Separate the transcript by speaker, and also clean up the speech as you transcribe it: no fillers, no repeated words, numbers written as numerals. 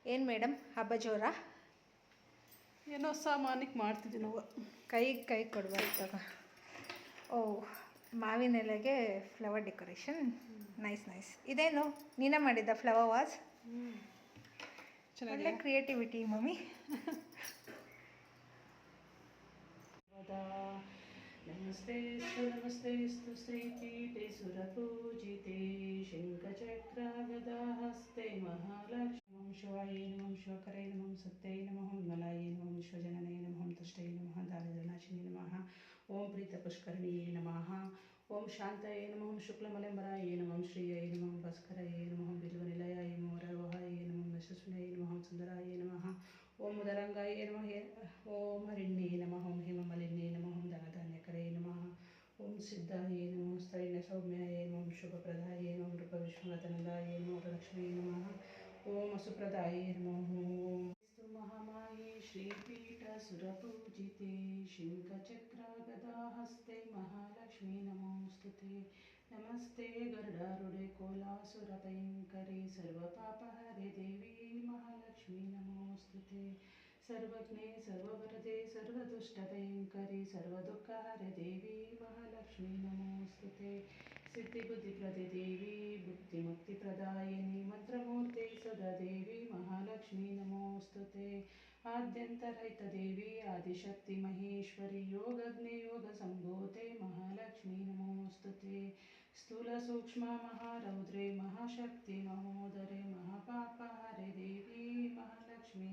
Speaker 1: ಏನು ಮೇಡಮ್ ಹಬ್ಬ ಜೋರ?
Speaker 2: ಏನೋ ಸಾಮಾನ್ಯಕ್ಕೆ ಮಾಡ್ತಿದ್ವಿ ನಾವು.
Speaker 1: ಕೈ ಕೊಡ್ಬಾರ್ದು. ಓ, ಮಾವಿನ ಎಲೆಗೆ ಫ್ಲವರ್ ಡೆಕೋರೇಷನ್. ನೈಸ್. ಇದೇನು ನೀನೇ ಮಾಡಿದ್ದ ಫ್ಲವರ್ ವಾಸ್? ಒಳ್ಳೆ ಕ್ರಿಯೇಟಿವಿಟಿ ಮಮ್ಮಿ.
Speaker 2: ನಮಸ್ತೆಸ್ತು ಶ್ರೀಪೀಠೆ ಸುರಪೂಜಿತೆ ಶಂಖಚಕ್ರಗದಾಹಸ್ತೆ ಮಹಾಲಕ್ಷ್ಮೀ ಶಿವಾಯ ನಮಃ ಶಿವಕರೈ ನಮಃ ಸತ್ಯೈ ನಮಃ ಮಲಾಯ ನಮಃ ವಿಶ್ವಜನನೇ ನಮಃ ತುಷ್ಟೈ ನಮಃ ದಾರಿದ್ರ್ಯನಾಶಿನಿ ನಮಃ ಓಂ ಪ್ರೀತಪುಷ್ಕರಿಣಿಯೇ ನಮಃ ಓಂ ಶಾಂತಯೇ ನಮಃ ಶುಕ್ಲಮಲೆಂಬರಾಯೇ ನಮಃ ಶ್ರೀಯೈ ನಮಃ ಭಾಸ್ಕರಯೇ ನಮಃ ಬಿಲ್ವನಿಲಯಾಯ ನಮಃ ವರರೋಹಾಯ ನಮಃ ಯಶಸ್ವಿನೈ ನಮಃ ಸುಂದರಾಯ ನಮಃ ಓಂ ಉದರಂಗಾಯ ನಮಃ ಓಂ ಹರಿಣ್ಯೇ ನಮಃ ಓಂ ಹೇಮಮಾಲಿನ್ಯೇ ನಮಃ ಓಂ ಧನಧಾನ್ಯಕರೇ ನಮಃ ಓಂ ಸಿದ್ಧಾಯ ನಮಃ ಸ್ಥೈರ್ಯ ಸೌಮ್ಯಾಯ ನಮಃ ಶುಭಪ್ರದಾಯ ನಮಃ ನೃಪ ವಿಶ್ವನಾಥನಂದಾಯ ನಮಃ ವರಲಕ್ಷ್ಮೀ ನಮಃ ಓಂ ವಸುಪ್ರದಾಯ ನಮಃ ಓಂ ಮಹಾಮಾಯೇ ಶ್ರೀಪೀಠ ಸುರಪೂಜಿತೆ ಶಂಖಚಕ್ರಗದಾಹಸ್ತೆ ಮಹಾಲಕ್ಷ್ಮೀ ನಮೋಸ್ತುತೆ ನಮಸ್ತೆ ಗರುಡಾರೂಢೆ ಕೋಲಾಸುರಭಯಂಕರಿ ಸರ್ವಪಾಪಹರೆ ದೇವಿ ಮಹಾಲಕ್ಷ್ಮೀ ನಮೋಸ್ತುತೆ ಸರ್ವಜ್ಞೆ ಸರ್ವವರದೆ ಸರ್ವದುಷ್ಟಭಯಂಕರಿ ಸರ್ವದುಃಖಹರೆ ದೇವಿ ಮಹಾಲಕ್ಷ್ಮೀ ನಮೋಸ್ತುತೆ ಸಿದ್ಧಿಬುದ್ಧಿಪ್ರದೆ ದೇವಿ ಭುಕ್ತಿಮುಕ್ತಿಪ್ರದಾಯಿನಿ ಮಂತ್ರಮೂರ್ತಿ ಸದಾ ದೇವಿ ಮಹಾಲಕ್ಷ್ಮೀ ನಮೋಸ್ತುತೆ ಆದ್ಯಂತರಹಿತ ದೇವಿ ಆದಿಶಕ್ತಿ ಮಹೇಶ್ವರಿ ಯೋಗಜ್ಞೆ ಯೋಗ ಸಂಭೂತೆ ಮಹಾಲಕ್ಷ್ಮೀ ನಮೋಸ್ತುತೆ ಸ್ಥೂಲ ಸೂಕ್ಷ್ಮ ಮಹಾರೌದ್ರೆ ಮಹಾಶಕ್ತಿ ಮಹೋದರೆ ಮಹಾಪಾಪಹರೆ ದೇವಿ ಮಹಾಲಕ್ಷ್ಮೀ